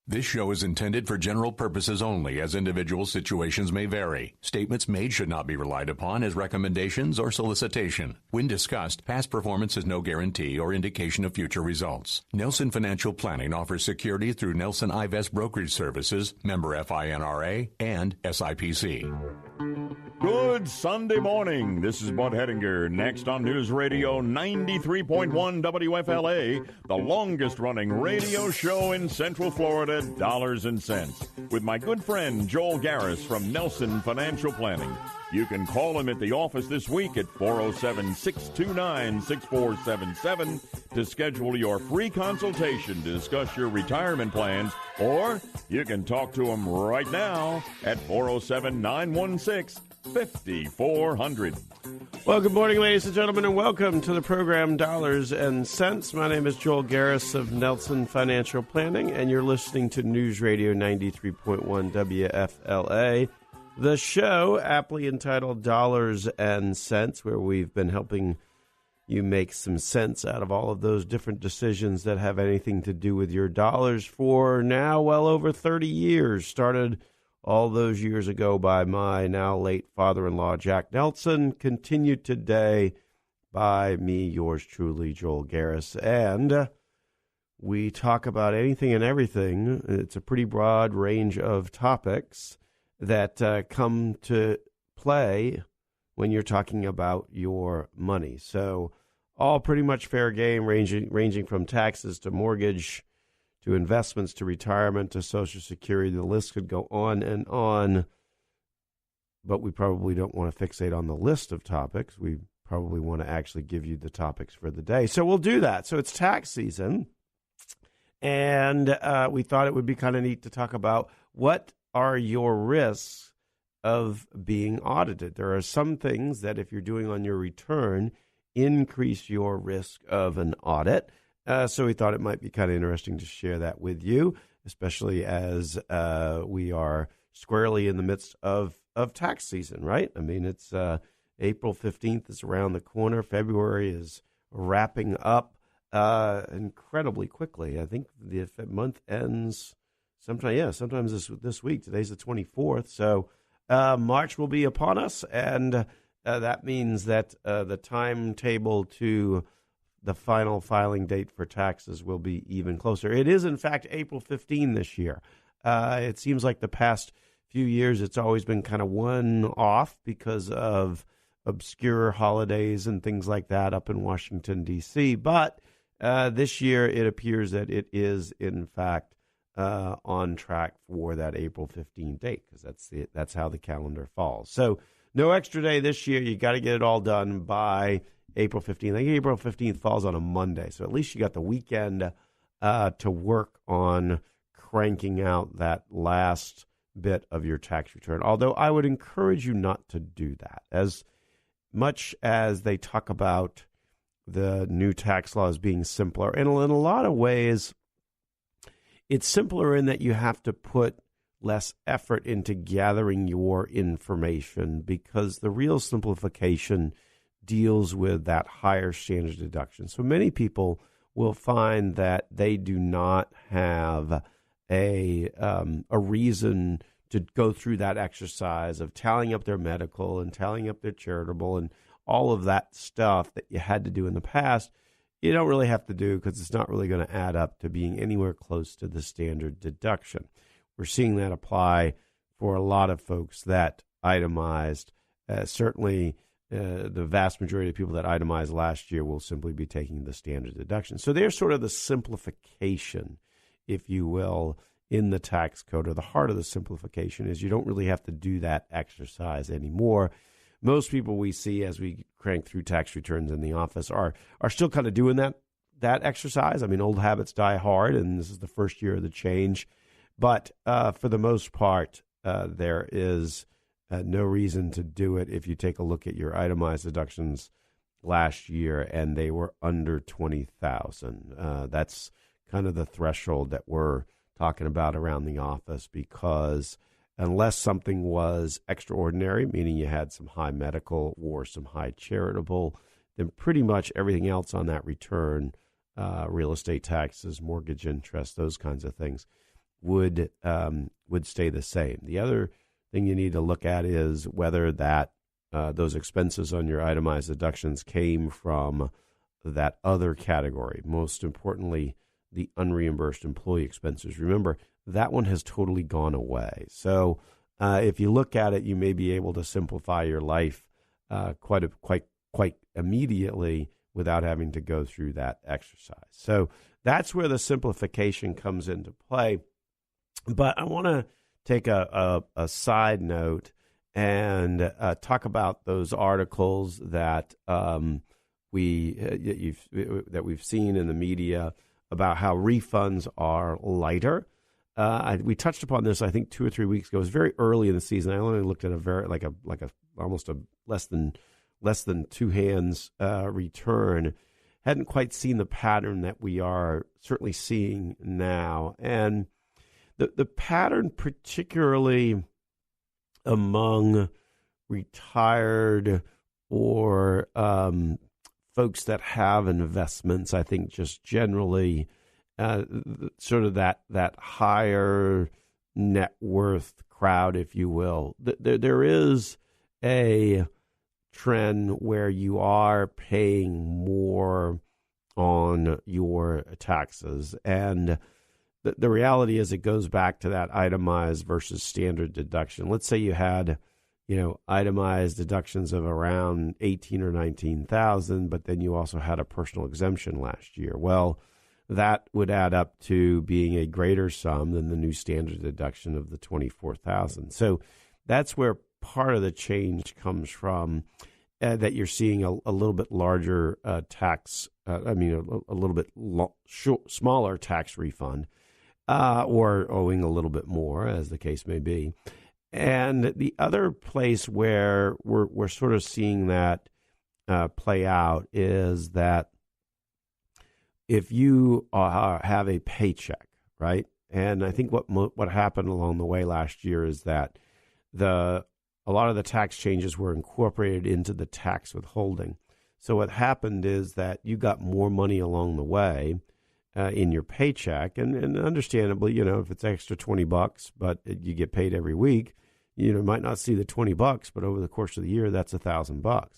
This show is intended for general purposes only, as individual situations may vary. Statements made should not be relied upon as recommendations or solicitation. When discussed, past performance is no guarantee or indication of future results. Nelson Financial Planning offers securities through Nelson Ivest Brokerage Services, member FINRA, and SIPC. Good Sunday morning. This is Bud Hettinger. Next on News Radio 93.1 WFLA, the longest-running radio show in Central Florida, Dollars and Cents, with my good friend Joel Garris from Nelson Financial Planning. You can call him at the office this week at 407-629-6477 to schedule your free consultation to discuss your retirement plans, or you can talk to him right now at 407-916-5400. Well, good morning, ladies and gentlemen, and welcome to the program Dollars and Cents. My name is Joel Garris of Nelson Financial Planning, and you're listening to News Radio 93.1 WFLA. The show, aptly entitled Dollars and Cents, where we've been helping you make some sense out of all of those different decisions that have anything to do with your dollars for now well over 30 years. Started all those years ago by my now late father-in-law, Jack Nelson, continued today by me, yours truly, Joel Garris. And we talk about anything and everything. It's a pretty broad range of topics that come to play when you're talking about your money. So all pretty much fair game, ranging from taxes to mortgage to investments to retirement to Social Security. The list could go on, but we probably don't want to fixate on the list of topics. We probably want to actually give you the topics for the day. So we'll do that. So it's tax season, and we thought it would be kind of neat to talk about what are your risks of being audited. There are some things that, if you're doing on your return, increase your risk of an audit. So we thought it might be kind of interesting to share that with you, especially as we are squarely in the midst of tax season, right? I mean, it's April 15th is around the corner. February is wrapping up incredibly quickly. I think the month ends sometimes this week. Today's the 24th, so March will be upon us, and that means that the timetable to the final filing date for taxes will be even closer. It is, in fact, April 15 this year. It seems like the past few years it's always been kind of one off because of obscure holidays and things like that up in Washington, D.C., but this year it appears that it is, in fact, on track for that April 15 date, because that's how the calendar falls. So no extra day this year. You got to get it all done by April 15th. I think April 15th falls on a Monday, so at least you got the weekend to work on cranking out that last bit of your tax return. Although I would encourage you not to do that. As much as they talk about the new tax laws being simpler, and in a lot of ways, it's simpler in that you have to put less effort into gathering your information, because the real simplification deals with that higher standard deduction. So many people will find that they do not have a reason to go through that exercise of tallying up their medical and tallying up their charitable and all of that stuff that you had to do in the past. You don't really have to do, because it's not really going to add up to being anywhere close to the standard deduction. We're seeing that apply for a lot of folks that itemized. Certainly, the vast majority of people that itemized last year will simply be taking the standard deduction. So there's sort of the simplification, if you will, in the tax code, or the heart of the simplification is you don't really have to do that exercise anymore. Most people we see as we crank through tax returns in the office are still kind of doing that exercise. I mean, old habits die hard, and this is the first year of the change. But for the most part, there is no reason to do it if you take a look at your itemized deductions last year, and they were under $20,000. That's kind of the threshold that we're talking about around the office, because unless something was extraordinary, meaning you had some high medical or some high charitable, then pretty much everything else on that return, real estate taxes, mortgage interest, those kinds of things, would stay the same. The other thing you need to look at is whether that those expenses on your itemized deductions came from that other category. Most importantly, the unreimbursed employee expenses. Remember, that one has totally gone away. So if you look at it, you may be able to simplify your life quite immediately without having to go through that exercise. So that's where the simplification comes into play. But I want to take a side note and talk about those articles that we've seen in the media about how refunds are lighter. We touched upon this, I think, 2 or 3 weeks ago. It was very early in the season. I only looked at almost a less than two hands return. Hadn't quite seen the pattern that we are certainly seeing now, and the pattern, particularly among retired or folks that have investments, I think just generally sort of that higher net worth crowd, if you will. There is a trend where you are paying more on your taxes. And the reality is it goes back to that itemized versus standard deduction. Let's say you had, itemized deductions of around 18 or 19,000, but then you also had a personal exemption last year. Well, that would add up to being a greater sum than the new standard deduction of the 24,000. So that's where part of the change comes from, that you're seeing a little bit larger tax, a little bit smaller tax refund, or owing a little bit more, as the case may be. And the other place where we're sort of seeing that play out is that if you have a paycheck, right? And I think what happened along the way last year is that a lot of the tax changes were incorporated into the tax withholding. So what happened is that you got more money along the way in your paycheck, and understandably, if it's extra $20, but you get paid every week, you might not see the $20, but over the course of the year, that's $1,000.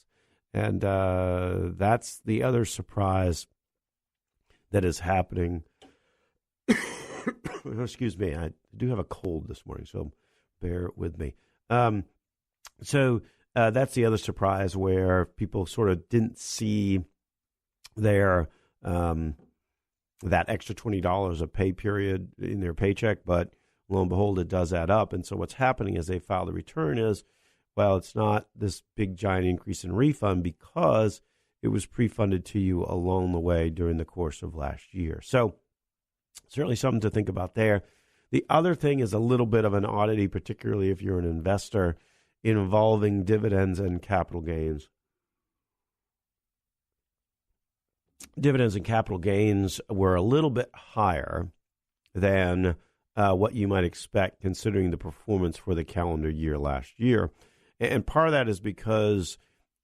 And that's the other surprise that is happening. Excuse me, I do have a cold this morning, so bear with me. So that's the other surprise, where people sort of didn't see their that extra $20 of pay period in their paycheck, but lo and behold, it does add up. And so what's happening as they file the return is, well, it's not this big giant increase in refund because it was pre-funded to you along the way during the course of last year. So certainly something to think about there. The other thing is a little bit of an oddity, particularly if you're an investor, involving dividends and capital gains. Dividends and capital gains were a little bit higher than what you might expect, considering the performance for the calendar year last year. And part of that is because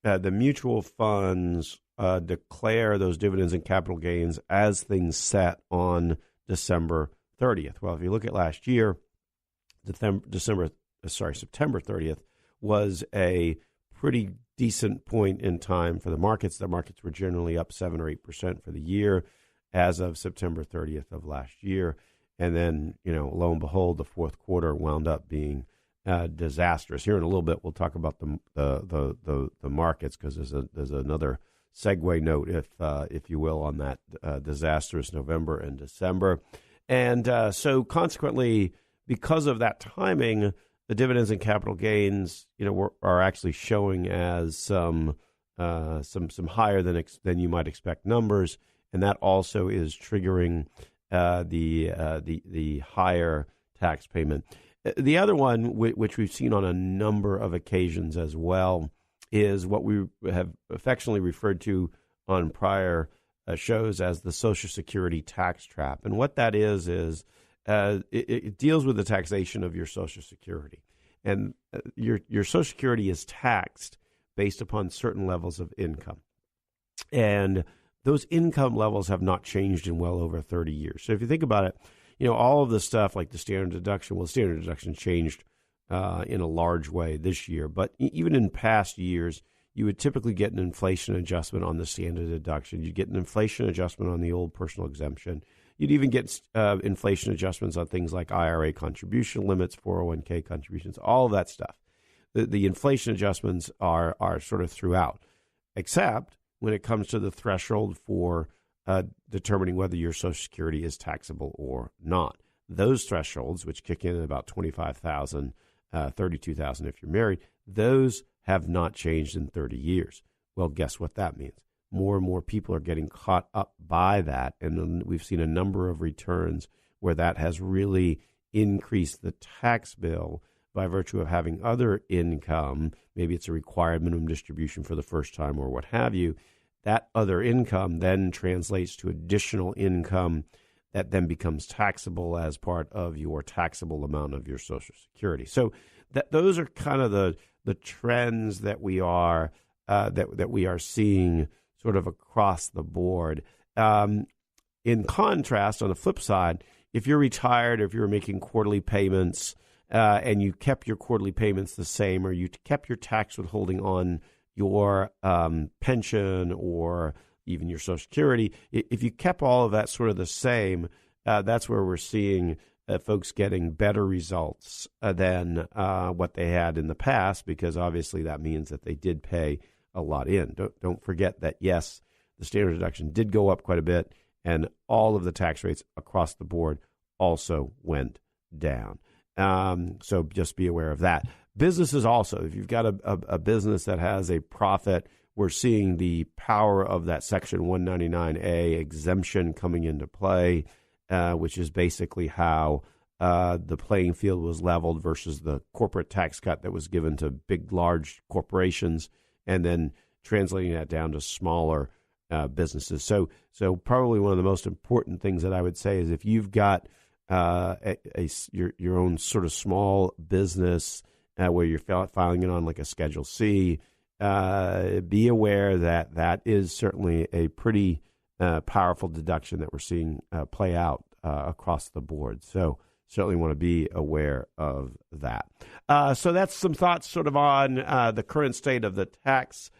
the mutual funds declare those dividends and capital gains as things set on December 30th. Well, if you look at last year, September 30th was a pretty decent point in time for the markets. The markets were generally up 7 or 8% for the year as of September 30th of last year. And then, lo and behold, the fourth quarter wound up being disastrous. Here in a little bit, we'll talk about the markets, because there's another segue note, if you will, on that disastrous November and December. And so consequently, because of that timing, the dividends and capital gains, are actually showing as some higher than you might expect numbers, and that also is triggering the higher tax payment. The other one, which we've seen on a number of occasions as well, is what we have affectionately referred to on prior shows as the Social Security tax trap. And what that is it deals with the taxation of your Social Security. And your Social Security is taxed based upon certain levels of income. And those income levels have not changed in well over 30 years. So if you think about it, all of the stuff like the standard deduction. Well, the standard deduction changed in a large way this year, but even in past years, you would typically get an inflation adjustment on the standard deduction. You'd get an inflation adjustment on the old personal exemption. You'd even get inflation adjustments on things like IRA contribution limits, 401k contributions, all of that stuff. The inflation adjustments are sort of throughout, except when it comes to the threshold for determining whether your Social Security is taxable or not. Those thresholds, which kick in at about $25,000, $32,000 if you're married, those have not changed in 30 years. Well, guess what that means? More and more people are getting caught up by that, and we've seen a number of returns where that has really increased the tax bill by virtue of having other income. Maybe it's a required minimum distribution for the first time or what have you. That other income then translates to additional income that then becomes taxable as part of your taxable amount of your Social Security. So those are kind of the trends that we are seeing sort of across the board. In contrast, on the flip side, if you're retired or if you're making quarterly payments and you kept your quarterly payments the same, or you kept your tax withholding on your pension or even your Social Security, if you kept all of that sort of the same, that's where we're seeing folks getting better results than what they had in the past, because obviously that means that they did pay a lot in. Don't forget that, yes, the standard deduction did go up quite a bit, and all of the tax rates across the board also went down. So just be aware of that. Businesses also, if you've got a business that has a profit, we're seeing the power of that Section 199A exemption coming into play, which is basically how the playing field was leveled versus the corporate tax cut that was given to big, large corporations, and then translating that down to smaller businesses. So probably one of the most important things that I would say is if you've got your own sort of small business where you're filing it on like a Schedule C, be aware that that is certainly a pretty powerful deduction that we're seeing play out across the board. So certainly want to be aware of that. So that's some thoughts sort of on the current state of the tax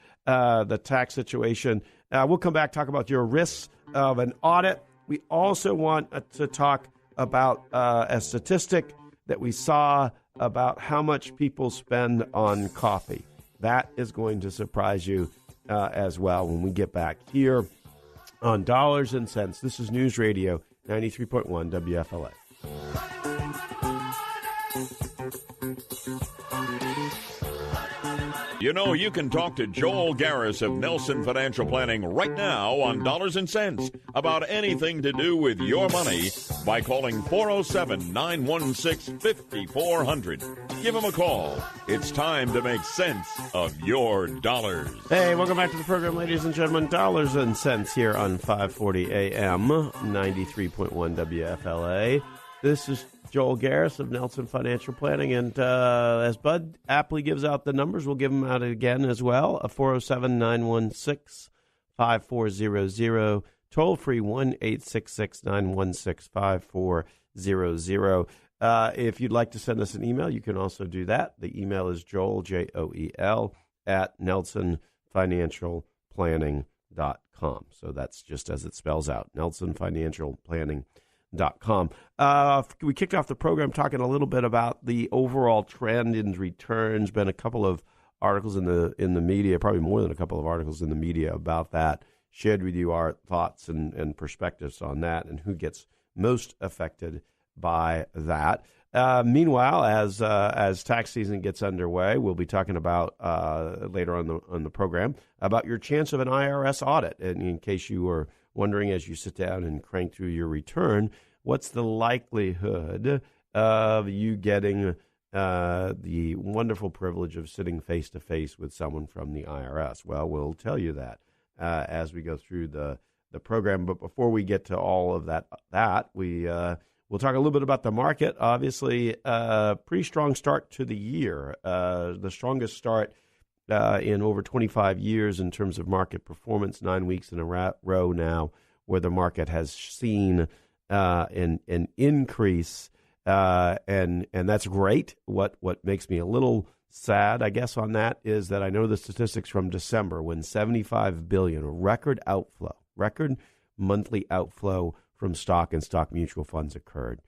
situation. We'll come back, talk about your risks of an audit. We also want to talk about a statistic that we saw about how much people spend on coffee. That is going to surprise you as well when we get back here on Dollars and Cents. This is News Radio 93.1 WFLA. You know, you can talk to Joel Garris of Nelson Financial Planning right now on Dollars and Cents about anything to do with your money by calling 407-916-5400. Give him a call. It's time to make sense of your dollars. Hey, welcome back to the program, ladies and gentlemen. Dollars and Cents here on 540 AM, 93.1 WFLA. This is Joel Garris of Nelson Financial Planning, and as Bud aptly gives out the numbers, we'll give them out again as well. 407-916-5400, toll-free 1-866-916-5400. If you'd like to send us an email, you can also do that. The email is Joel, Joel, at nelsonfinancialplanning.com. So that's just as it spells out, nelsonfinancialplanning.com. We kicked off the program talking a little bit about the overall trend in returns. Been a couple of articles in the media, probably more than a couple of articles in the media about that. Shared with you our thoughts and perspectives on that and who gets most affected by that. Meanwhile, as tax season gets underway, we'll be talking about later on the program about your chance of an IRS audit. And in case you were wondering as you sit down and crank through your return, what's the likelihood of you getting the wonderful privilege of sitting face-to-face with someone from the IRS? Well, we'll tell you that as we go through the program. But before we get to all of that we'll talk a little bit about the market. Obviously, pretty strong start to the year, the strongest start in over 25 years in terms of market performance, 9 weeks in a row now, where the market has seen an increase, and that's great. What makes me a little sad, I guess, on that is that I know the statistics from December when $75 billion, a record monthly outflow from stock and stock mutual funds occurred,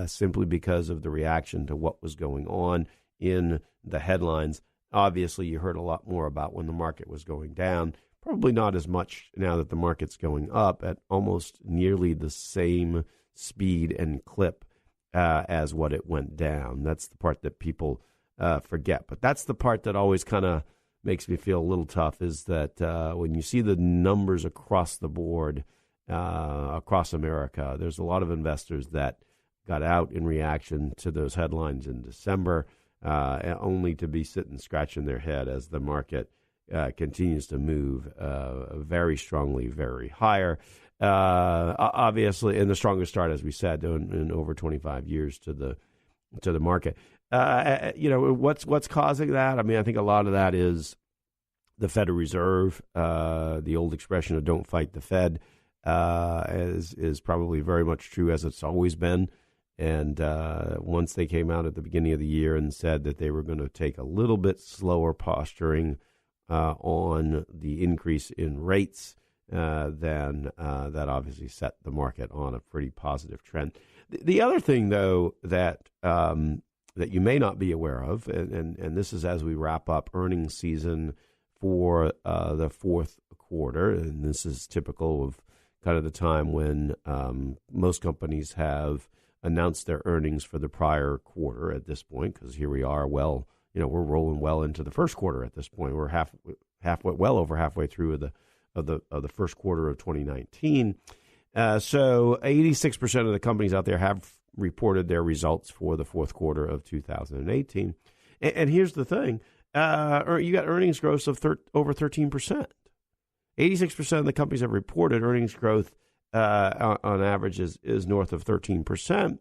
simply because of the reaction to what was going on in the headlines. Obviously, you heard a lot more about when the market was going down. Probably not as much now that the market's going up at almost nearly the same speed and clip as what it went down. That's the part that people forget. But that's the part that always kind of makes me feel a little tough, is that when you see the numbers across the board, across America, there's a lot of investors that got out in reaction to those headlines in December, only to be sitting scratching their head as the market continues to move very strongly, very higher. Obviously, in the strongest start, as we said, in over 25 years to the market. What's causing that? I mean, I think a lot of that is the Federal Reserve. The old expression of "don't fight the Fed" is probably very much true, as it's always been. And once they came out at the beginning of the year and said that they were going to take a little bit slower posturing on the increase in rates, then that obviously set the market on a pretty positive trend. The other thing, though, that you may not be aware of, and this is as we wrap up earnings season for the fourth quarter, and this is typical of kind of the time when most companies have announced their earnings for the prior quarter at this point, because here we are, we're rolling well into the first quarter at this point. We're well over halfway through of the first quarter of 2019. So 86% of the companies out there have reported their results for the fourth quarter of 2018. And here's the thing. You got earnings growth of over 13%. 86% of the companies have reported earnings growth on average is north of 13%.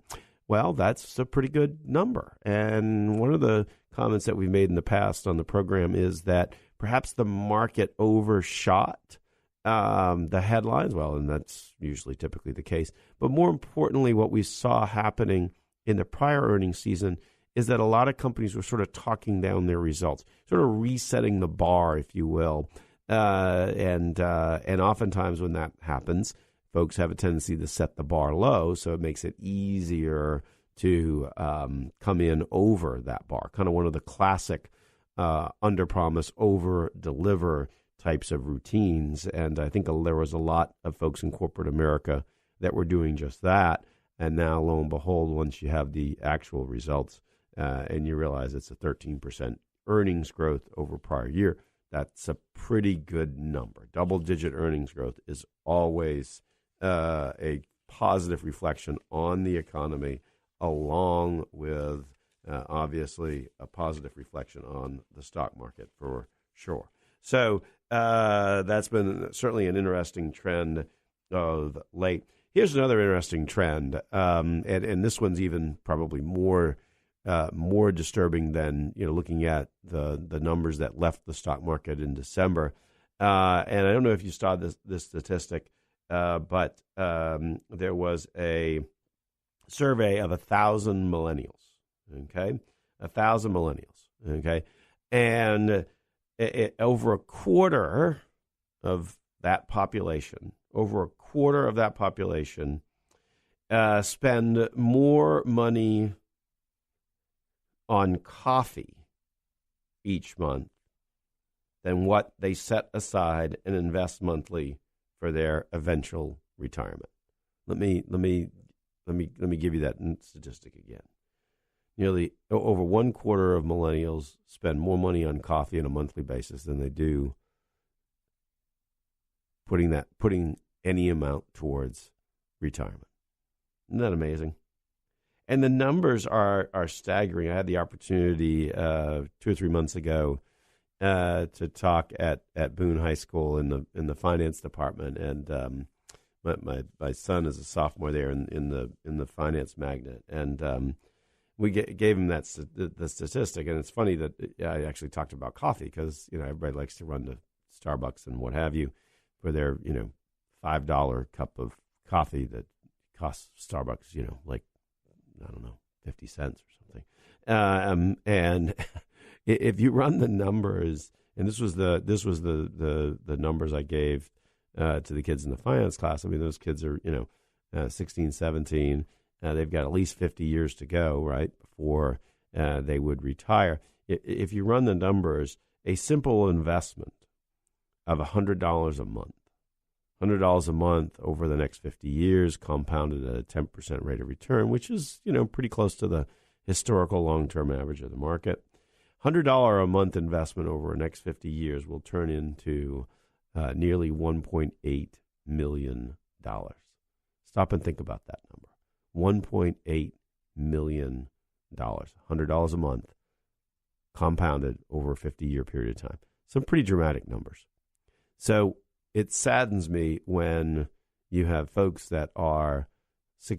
Well, that's a pretty good number. And one of the comments that we've made in the past on the program is that perhaps the market overshot the headlines. Well, and that's usually typically the case. But more importantly, what we saw happening in the prior earnings season is that a lot of companies were sort of talking down their results, sort of resetting the bar, if you will. And oftentimes when that happens, folks have a tendency to set the bar low, so it makes it easier to come in over that bar. Kind of one of the classic under-promise, over-deliver types of routines. And I think there was a lot of folks in corporate America that were doing just that. And now, lo and behold, once you have the actual results and you realize it's a 13% earnings growth over prior year, that's a pretty good number. Double-digit earnings growth is always a positive reflection on the economy, along with, obviously, a positive reflection on the stock market for sure. So that's been certainly an interesting trend of late. Here's another interesting trend, and this one's even probably more disturbing than looking at the numbers that left the stock market in December. And I don't know if you saw this statistic, but there was a survey of 1,000 millennials. Okay, 1,000 millennials. Okay, and over a quarter of that population, spend more money on coffee each month than what they set aside and invest monthly for their eventual retirement. Let me give you that statistic again. Nearly over one quarter of millennials spend more money on coffee on a monthly basis than they do putting any amount towards retirement. Isn't that amazing? And the numbers are staggering. I had the opportunity 2 or 3 months ago to talk at Boone High School in the finance department, and my son is a sophomore there in the finance magnet, and we gave him the statistic. And it's funny that I actually talked about coffee because everybody likes to run to Starbucks and what have you for their $5 cup of coffee that costs Starbucks, like, I don't know, 50 cents or something. And if you run the numbers, and this was the numbers I gave to the kids in the finance class. I mean, those kids are 16, 17. They've got at least 50 years to go, right, before they would retire. If you run the numbers, a simple investment of $100 a month, $100 a month over the next 50 years, compounded at a 10% rate of return, which is pretty close to the historical long-term average of the market. $100 a month investment over the next 50 years will turn into nearly $1.8 million. Stop and think about that number. $1.8 million. $100 a month compounded over a 50-year period of time. Some pretty dramatic numbers. So it saddens me when you have folks that are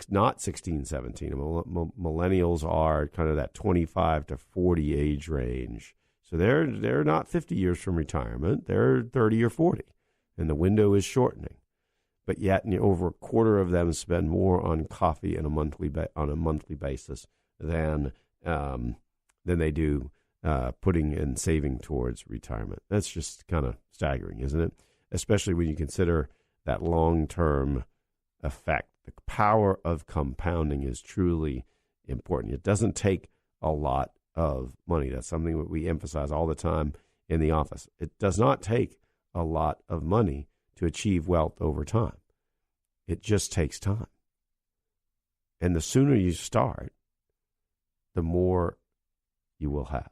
not 16, 17. Millennials are kind of that 25 to 40 age range. So they're not 50 years from retirement. They're 30 or 40, and the window is shortening. But yet, over a quarter of them spend more on coffee on a monthly basis than they do putting and saving towards retirement. That's just kind of staggering, isn't it? Especially when you consider that long-term effect. The power of compounding is truly important. It doesn't take a lot of money. That's something that we emphasize all the time in the office. It does not take a lot of money to achieve wealth over time. It just takes time. And the sooner you start, the more you will have.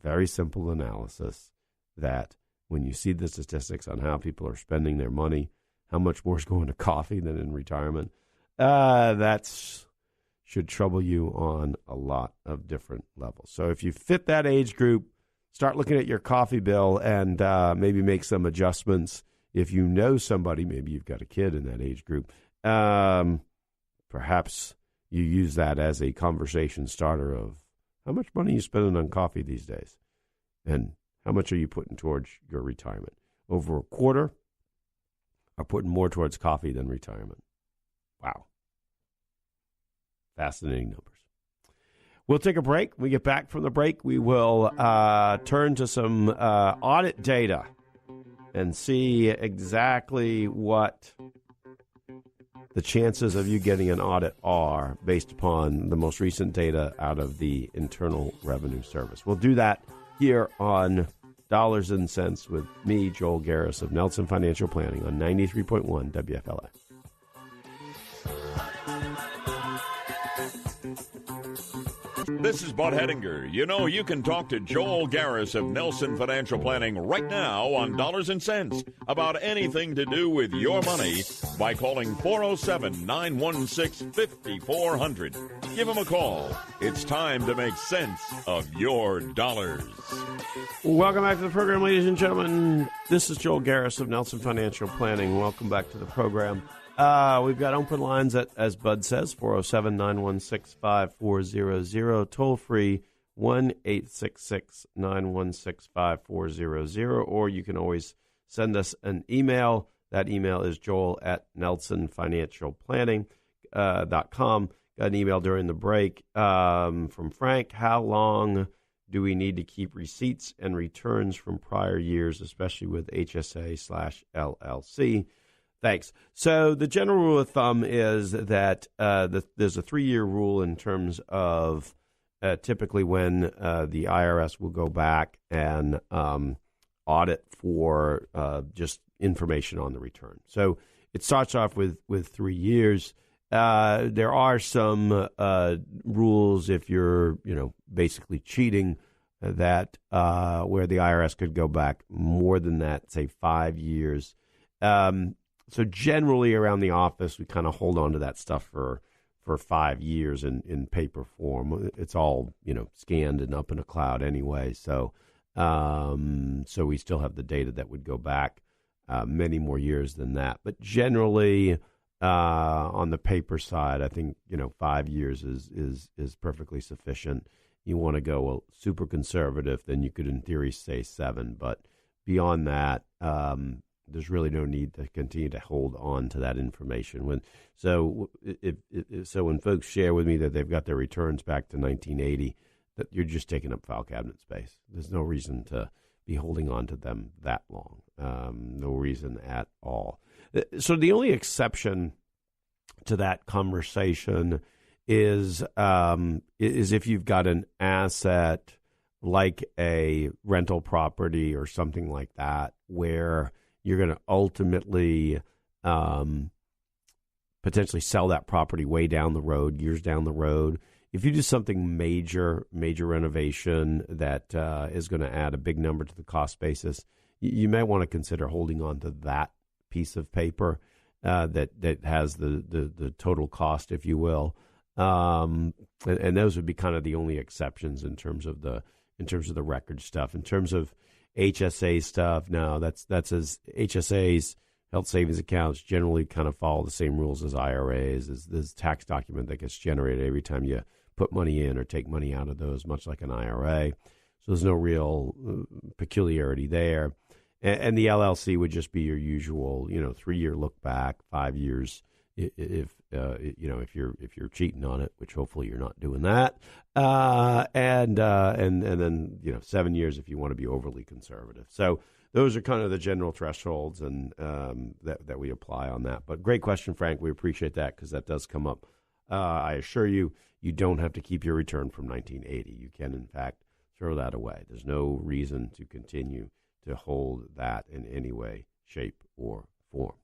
Very simple analysis that when you see the statistics on how people are spending their money, how much more is going to coffee than in retirement, that should trouble you on a lot of different levels. So if you fit that age group, start looking at your coffee bill and maybe make some adjustments. If you know somebody, maybe you've got a kid in that age group, perhaps you use that as a conversation starter of how much money are you spending on coffee these days? And how much are you putting towards your retirement? Over a quarter are putting more towards coffee than retirement. Wow. Fascinating numbers. We'll take a break. When we get back from the break, we will turn to some audit data and see exactly what the chances of you getting an audit are based upon the most recent data out of the Internal Revenue Service. We'll do that here on Dollars and Cents with me, Joel Garris of Nelson Financial Planning on 93.1 WFLA. This is Bud Hedinger. You can talk to Joel Garris of Nelson Financial Planning right now on Dollars and Cents about anything to do with your money by calling 407-916-5400. Give him a call. It's time to make sense of your dollars. Welcome back to the program, ladies and gentlemen. This is Joel Garris of Nelson Financial Planning. Welcome back to the program. We've got open lines at, as Bud says, 407-916-5400, toll free 1-866-916-5400, or you can always send us an email. That email is joel@nelsonfinancialplanning.com. Got an email during the break from Frank. How long do we need to keep receipts and returns from prior years, especially with HSA/LLC? Thanks. So the general rule of thumb is that there's a 3-year rule in terms of typically when the IRS will go back and audit for just information on the return. So it starts off with 3 years. There are some rules if you're basically cheating that where the IRS could go back more than that, say 5 years. So generally around the office, we kind of hold on to that stuff for 5 years in paper form. It's all, scanned and up in a cloud anyway. So we still have the data that would go back many more years than that. But generally on the paper side, I think, 5 years is perfectly sufficient. You want to go super conservative, then you could in theory say 7. But beyond that, there's really no need to continue to hold on to that information. So when folks share with me that they've got their returns back to 1980, that you're just taking up file cabinet space. There's no reason to be holding on to them that long. No reason at all. So the only exception to that conversation is if you've got an asset like a rental property or something like that, where you're going to ultimately potentially sell that property way down the road, years down the road. If you do something major renovation that is going to add a big number to the cost basis, you may want to consider holding on to that piece of paper that has the total cost, if you will. And those would be kind of the only exceptions in terms of the record stuff. In terms of HSA stuff, no, that's as HSAs, health savings accounts, generally kind of follow the same rules as IRAs. There's a tax document that gets generated every time you put money in or take money out of those, much like an IRA. So there's no real peculiarity there. And the LLC would just be your usual, 3-year look back, 5 years if you're cheating on it, which hopefully you're not doing that, and then 7 years if you want to be overly conservative. So those are kind of the general thresholds and that we apply on that. But great question, Frank. We appreciate that because that does come up. I assure you, you don't have to keep your return from 1980. You can, in fact, throw that away. There's no reason to continue to hold that in any way, shape, or form.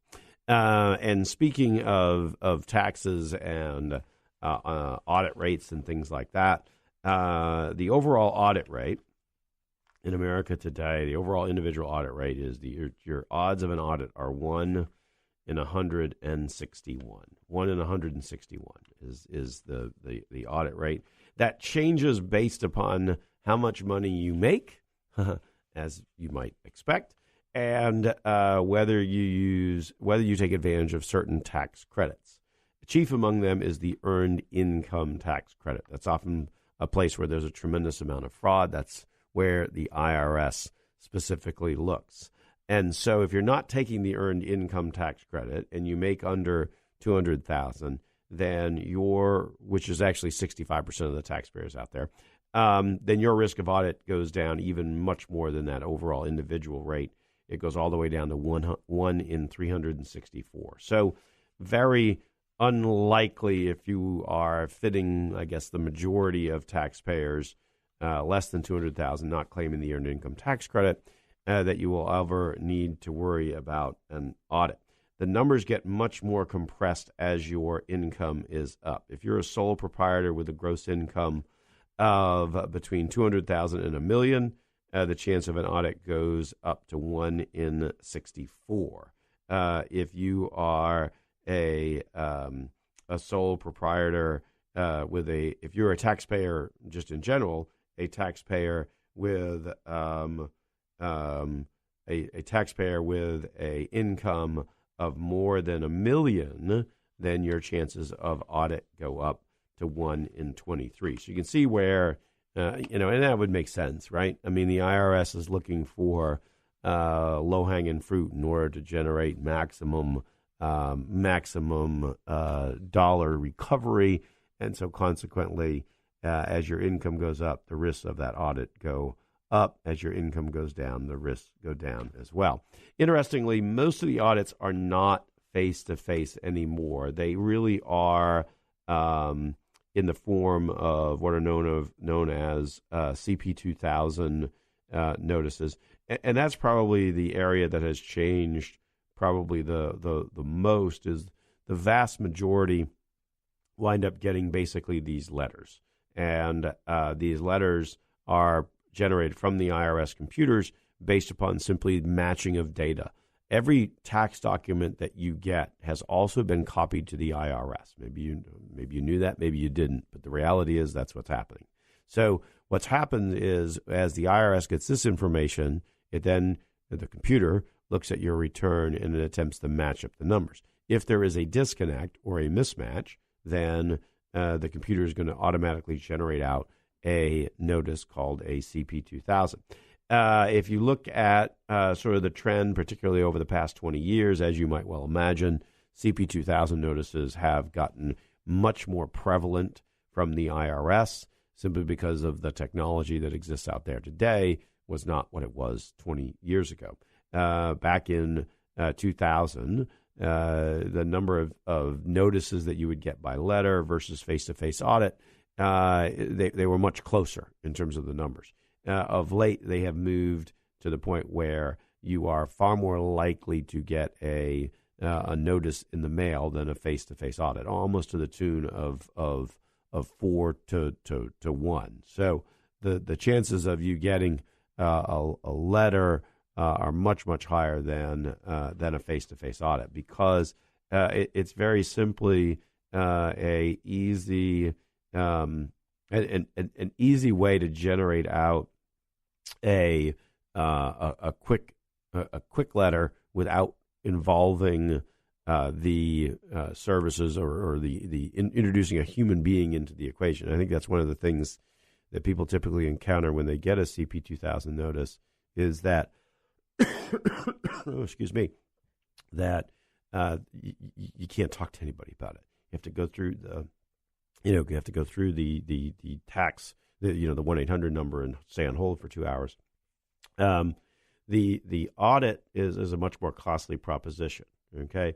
And speaking of taxes and audit rates and things like that, the overall audit rate in America today, the overall individual audit rate is your odds of an audit are 1 in 161. 1 in 161 is the audit rate. That changes based upon how much money you make, as you might expect, and whether you take advantage of certain tax credits. Chief among them is the earned income tax credit. That's often a place where there's a tremendous amount of fraud. That's where the IRS specifically looks. And so if you're not taking the earned income tax credit and you make under $200,000, then which is actually 65% of the taxpayers out there, then your risk of audit goes down even much more than that overall individual rate. It goes all the way down to 1 in 364. So very unlikely if you are fitting, I guess, the majority of taxpayers less than $200,000 not claiming the earned income tax credit, that you will ever need to worry about an audit. The numbers get much more compressed as your income is up. If you're a sole proprietor with a gross income of between $200,000 and $1 million, the chance of an audit goes up to 1 in 64. If you are a sole proprietor if you're a taxpayer, just in general, a taxpayer with a taxpayer with a income of more than $1 million, then your chances of audit go up to 1 in 23. So you can see where, and that would make sense, right? I mean, the IRS is looking for low-hanging fruit in order to generate maximum dollar recovery. And so consequently, as your income goes up, the risks of that audit go up. As your income goes down, the risks go down as well. Interestingly, most of the audits are not face-to-face anymore. They really are in the form of what are known as CP 2000 notices. And that's probably the area that has changed probably the most. Is the vast majority wind up getting basically these letters. And these letters are generated from the IRS computers based upon simply matching of data. Every tax document that you get has also been copied to the IRS. Maybe you knew that, maybe you didn't, but the reality is that's what's happening. So what's happened is, as the IRS gets this information, the computer looks at your return and it attempts to match up the numbers. If there is a disconnect or a mismatch, then the computer is going to automatically generate out a notice called a CP 2000. If you look at sort of the trend, particularly over the past 20 years, as you might well imagine, CP 2000 notices have gotten much more prevalent from the IRS simply because of the technology that exists out there today was not what it was 20 years ago. Back in 2000, the number of notices that you would get by letter versus face-to-face audit, they were much closer in terms of the numbers. Of late, they have moved to the point where you are far more likely to get a notice in the mail than a face-to-face audit, almost to the tune of 4 to 1. So the chances of you getting a letter are much higher than a face-to-face audit because it's very simply an easy way to generate out a quick letter without involving the services or introducing a human being into the equation. I think that's one of the things that people typically encounter when they get a CP 2000 notice is that, excuse me, that you can't talk to anybody about it. You have to go through the tax, the 1-800 number and stay on hold for 2 hours. The audit is a much more costly proposition. Okay,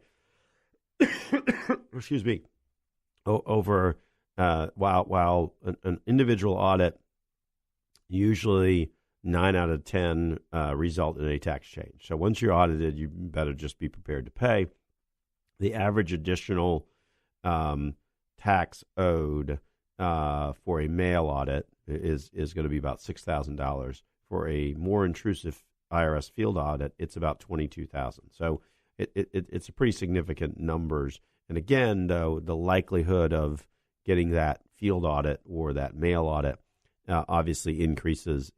excuse me. While an individual audit, usually 9 out of 10 result in a tax change. So once you're audited, you better just be prepared to pay. The average additional tax owed for a mail audit is going to be about $6,000. For a more intrusive IRS field audit, it's about $22,000. So it's a pretty significant numbers. And again, though, the likelihood of getting that field audit or that mail audit obviously increases,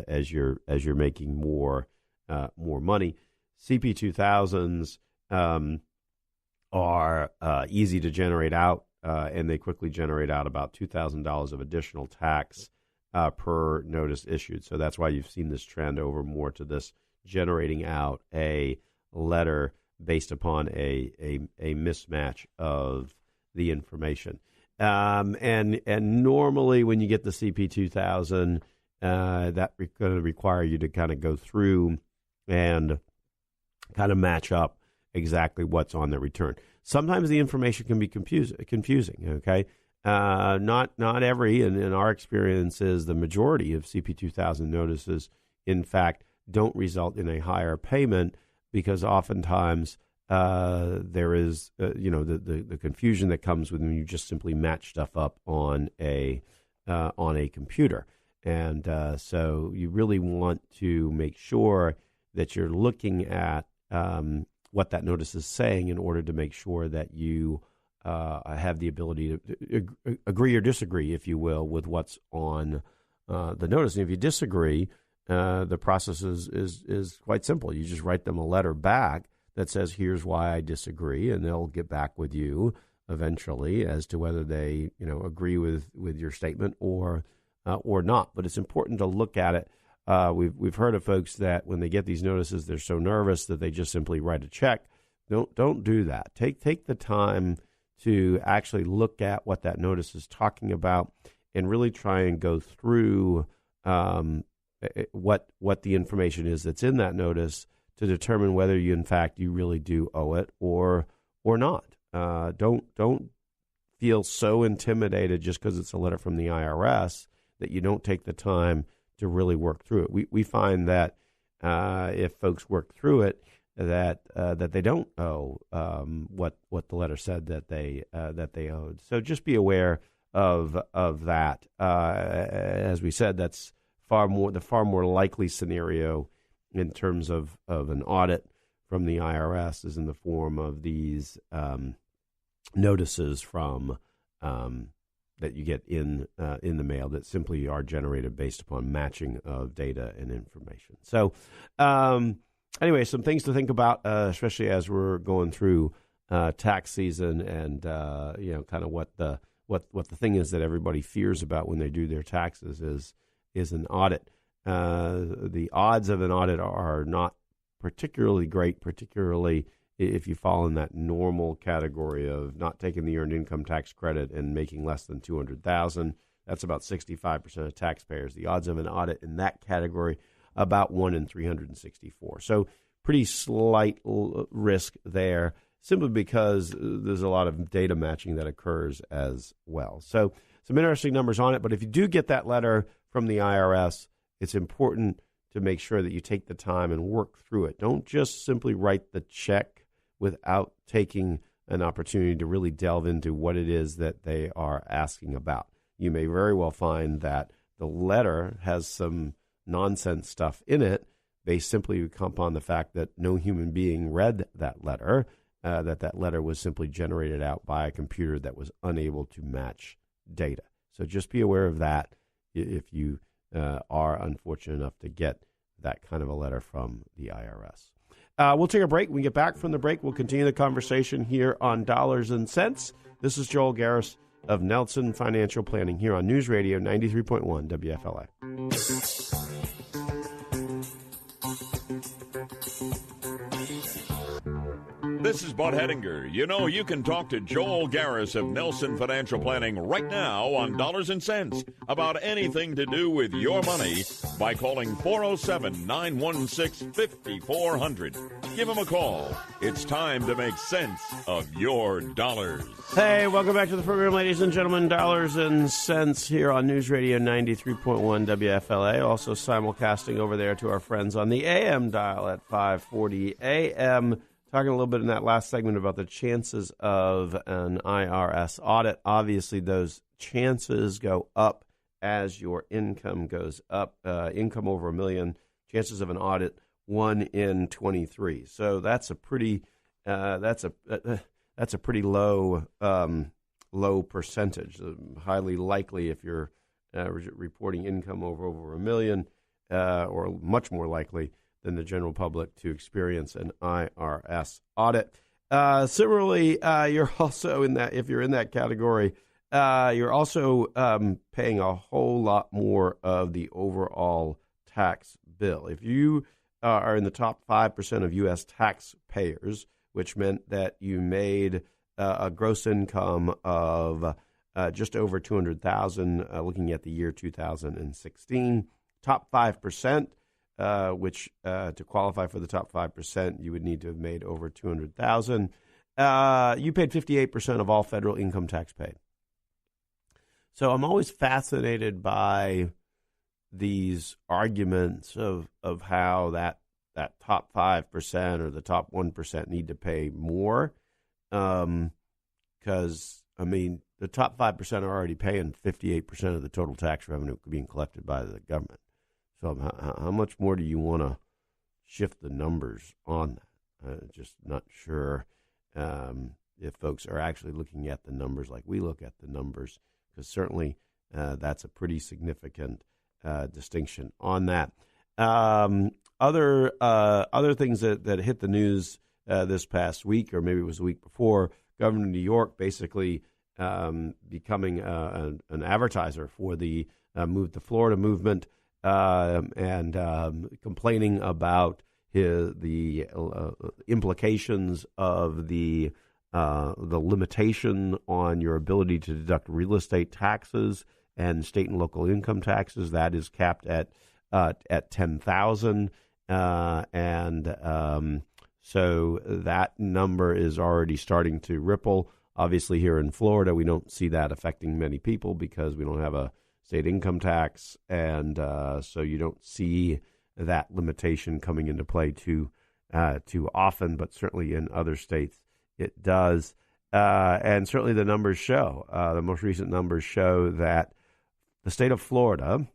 as you're making more money. CP 2000s are easy to generate out, and they quickly generate out about $2,000 of additional tax per notice issued. So that's why you've seen this trend over more to this generating out a letter based upon a mismatch of the information. And normally when you get the CP 2000, that's going to require you to kind of go through and kind of match up exactly what's on the return. Sometimes the information can be confusing, okay? Not every, and in our experience is the majority of CP 2000 notices, in fact, don't result in a higher payment because oftentimes there is, the confusion that comes when you just simply match stuff up on a computer. And so you really want to make sure that you're looking at what that notice is saying in order to make sure that you have the ability to agree or disagree, if you will, with what's on the notice. And if you disagree, the process is quite simple. You just write them a letter back that says, here's why I disagree, and they'll get back with you eventually as to whether they agree with your statement or not. But it's important to look at it. We've heard of folks that when they get these notices, they're so nervous that they just simply write a check. Don't do that. Take the time to actually look at what that notice is talking about and really try and go through what the information is that's in that notice to determine whether you really do owe it or not. Don't feel so intimidated just because it's a letter from the IRS that you don't take the time to really work through it. We find that if folks work through it, that they don't owe what the letter said that they owed. So just be aware of that. As we said, that's the far more likely scenario in terms of an audit from the IRS is in the form of these notices from that you get in the mail that simply are generated based upon matching of data and information. So anyway, some things to think about, especially as we're going through tax season and kind of what the thing is that everybody fears about when they do their taxes is an audit. the odds of an audit are not particularly great, particularly if you fall in that normal category of not taking the earned income tax credit and making less than $200,000. That's about 65% of taxpayers. The odds of an audit in that category, about 1 in 364. So pretty slight risk there, simply because there's a lot of data matching that occurs as well. So some interesting numbers on it. But if you do get that letter from the IRS, it's important to make sure that you take the time and work through it. Don't just simply write the check without taking an opportunity to really delve into what it is that they are asking about. You may very well find that the letter has some nonsense stuff in it based simply upon the fact that no human being read that letter, that letter was simply generated out by a computer that was unable to match data. So just be aware of that if you are unfortunate enough to get that kind of a letter from the IRS. We'll take a break. When we get back from the break, we'll continue the conversation here on Dollars and Cents. This is Joel Garris of Nelson Financial Planning here on News Radio 93.1 WFLA. This is Bud Hedinger. You know, you can talk to Joel Garris of Nelson Financial Planning right now on Dollars and Cents about anything to do with your money by calling 407-916-5400. Give him a call. It's time to make sense of your dollars. Hey, welcome back to the program, ladies and gentlemen. Dollars and Cents here on News Radio 93.1 WFLA. Also simulcasting over there to our friends on the AM dial at 540 AM. Talking a little bit in that last segment about the chances of an IRS audit. Obviously, those chances go up as your income goes up. Income over $1 million, chances of an audit 1 in 23. So that's a pretty low percentage. Highly likely if you're reporting income over $1 million, or much more likely than the general public to experience an IRS audit. Similarly, you're also in that, if you're in that category, you're also paying a whole lot more of the overall tax bill. If you are in the top 5% of U.S. taxpayers, which meant that you made a gross income of just over $200,000, looking at the year 2016, top 5%. Which to qualify for the top 5%, you would need to have made over $200,000. You paid 58% of all federal income tax paid. So I'm always fascinated by these arguments of how that top 5% or the top 1% need to pay more, because I mean the top 5% are already paying 58% of the total tax revenue being collected by the government. So how much more do you want to shift the numbers on that? Just not sure if folks are actually looking at the numbers like we look at the numbers, because certainly that's a pretty significant distinction on that. Other things that hit the news this past week, or maybe it was the week before, Governor of New York basically becoming an advertiser for the Move to Florida movement. And complaining about the implications of the limitation on your ability to deduct real estate taxes and state and local income taxes. That is capped at $10,000, and so that number is already starting to ripple. Obviously, here in Florida, we don't see that affecting many people because we don't have a state income tax, and so you don't see that limitation coming into play too often, but certainly in other states it does. And certainly the numbers show, the most recent numbers show that the state of Florida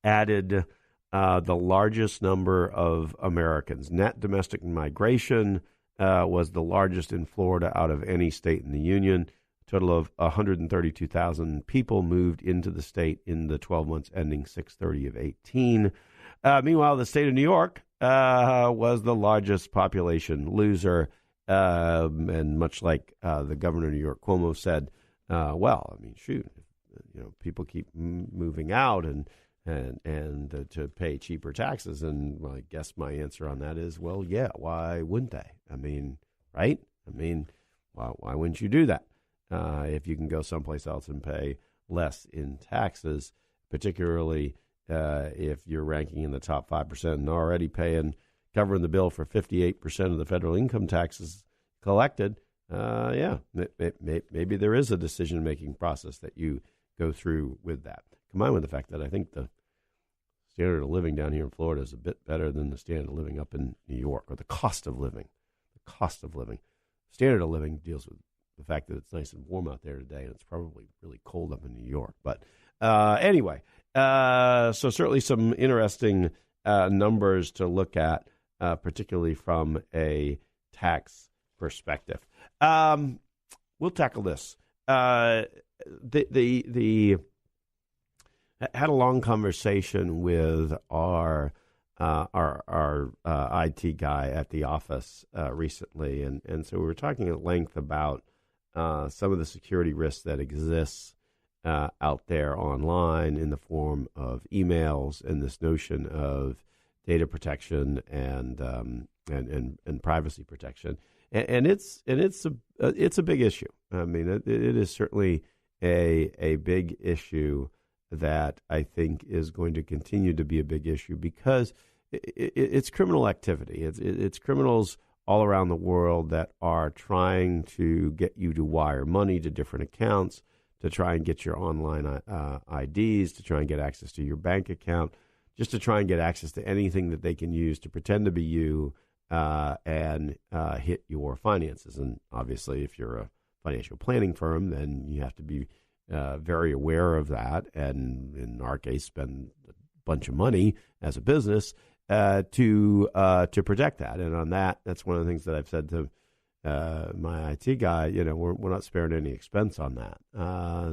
added the largest number of Americans. Net domestic migration was the largest in Florida out of any state in the union. Total of 132,000 people moved into the state in the 12 months ending 6/30 of 18. Meanwhile, the state of New York was the largest population loser, and much like the governor of New York, Cuomo, said, well, I mean, shoot, people keep moving out, and to pay cheaper taxes. And I guess my answer on that is, well, yeah, why wouldn't they? I mean, right? I mean, why wouldn't you do that if you can go someplace else and pay less in taxes, particularly if you're ranking in the top 5% and already covering the bill for 58% of the federal income taxes collected. Maybe there is a decision-making process that you go through with that. Combined with the fact that I think the standard of living down here in Florida is a bit better than the standard of living up in New York, or the cost of living. Standard of living deals with the fact that it's nice and warm out there today, and it's probably really cold up in New York. But anyway, so certainly some interesting numbers to look at, particularly from a tax perspective. We'll tackle this. Had a long conversation with our IT guy at the office recently, and so we were talking at length about some of the security risks that exists out there online in the form of emails and this notion of data protection and privacy protection, and it's a big issue. I mean, it is certainly a big issue that I think is going to continue to be a big issue because it's criminal activity. It's criminals all around the world that are trying to get you to wire money to different accounts, to try and get your online IDs, to try and get access to your bank account, just to try and get access to anything that they can use to pretend to be you and hit your finances. And obviously, if you're a financial planning firm, then you have to be very aware of that, and in our case, spend a bunch of money as a business to protect that. And on that's one of the things that I've said to my IT guy. We're not sparing any expense on that.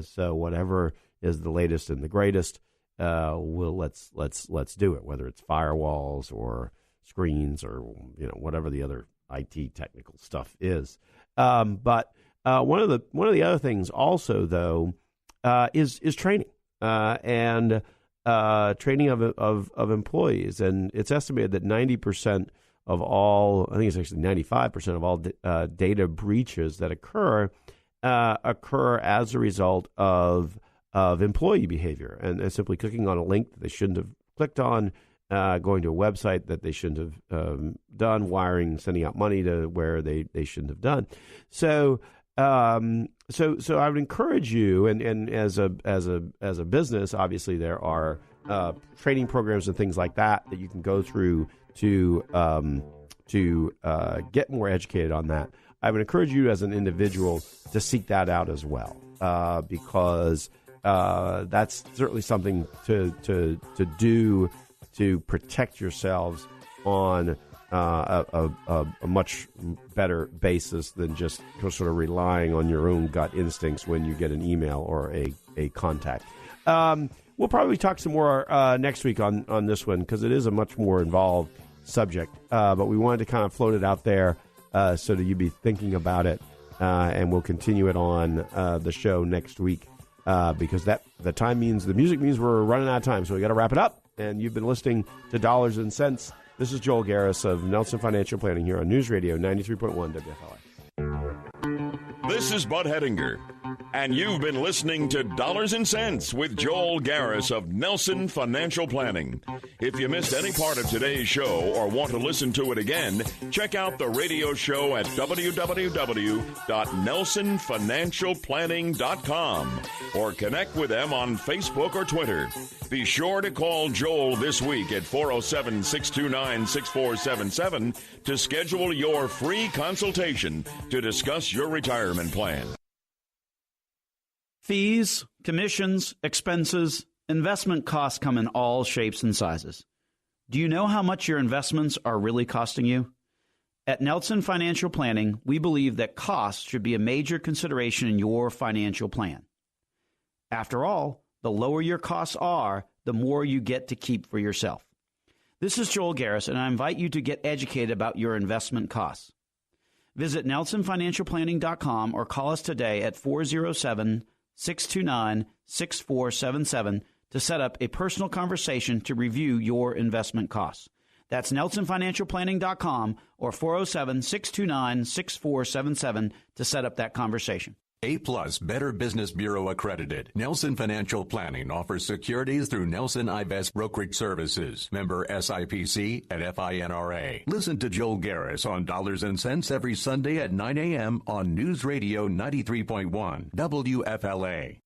So whatever is the latest and the greatest, let's do it. Whether it's firewalls or screens or whatever the other IT technical stuff is. But one of the other things also, though, is training and training of employees, and it's estimated that 90% of all, I think it's actually 95% of all data breaches that occur as a result of employee behavior and simply clicking on a link that they shouldn't have clicked on, going to a website that they shouldn't have done, sending out money to where they shouldn't have done. So I would encourage you, and as a business, obviously there are training programs and things like that you can go through to get more educated on that. I would encourage you as an individual to seek that out as well, because that's certainly something to do to protect yourselves on a much better basis than just sort of relying on your own gut instincts when you get an email or a contact. We'll probably talk some more next week on this one because it is a much more involved subject. But we wanted to kind of float it out there so that you'd be thinking about it, and we'll continue it on the show next week because the music means we're running out of time, so we got to wrap it up. And you've been listening to Dollars and Cents. This is Joel Garris of Nelson Financial Planning here on News Radio 93.1 WFLA. This is Bud Hettinger, and you've been listening to Dollars and Cents with Joel Garris of Nelson Financial Planning. If you missed any part of today's show or want to listen to it again, check out the radio show at www.nelsonfinancialplanning.com or connect with them on Facebook or Twitter. Be sure to call Joel this week at 407-629-6477 to schedule your free consultation to discuss your retirement plan. Fees, commissions, expenses, investment costs come in all shapes and sizes. Do you know how much your investments are really costing you? At Nelson Financial Planning, we believe that costs should be a major consideration in your financial plan. After all, the lower your costs are, the more you get to keep for yourself. This is Joel Garris, and I invite you to get educated about your investment costs. Visit NelsonFinancialPlanning.com or call us today at 407-629-6477 to set up a personal conversation to review your investment costs. That's NelsonFinancialPlanning.com or 407-629-6477 to set up that conversation. A-plus Better Business Bureau accredited. Nelson Financial Planning offers securities through Nelson Ivest Brokerage Services. Member SIPC and FINRA. Listen to Joel Garris on Dollars and Cents every Sunday at 9 a.m. on News Radio 93.1 WFLA.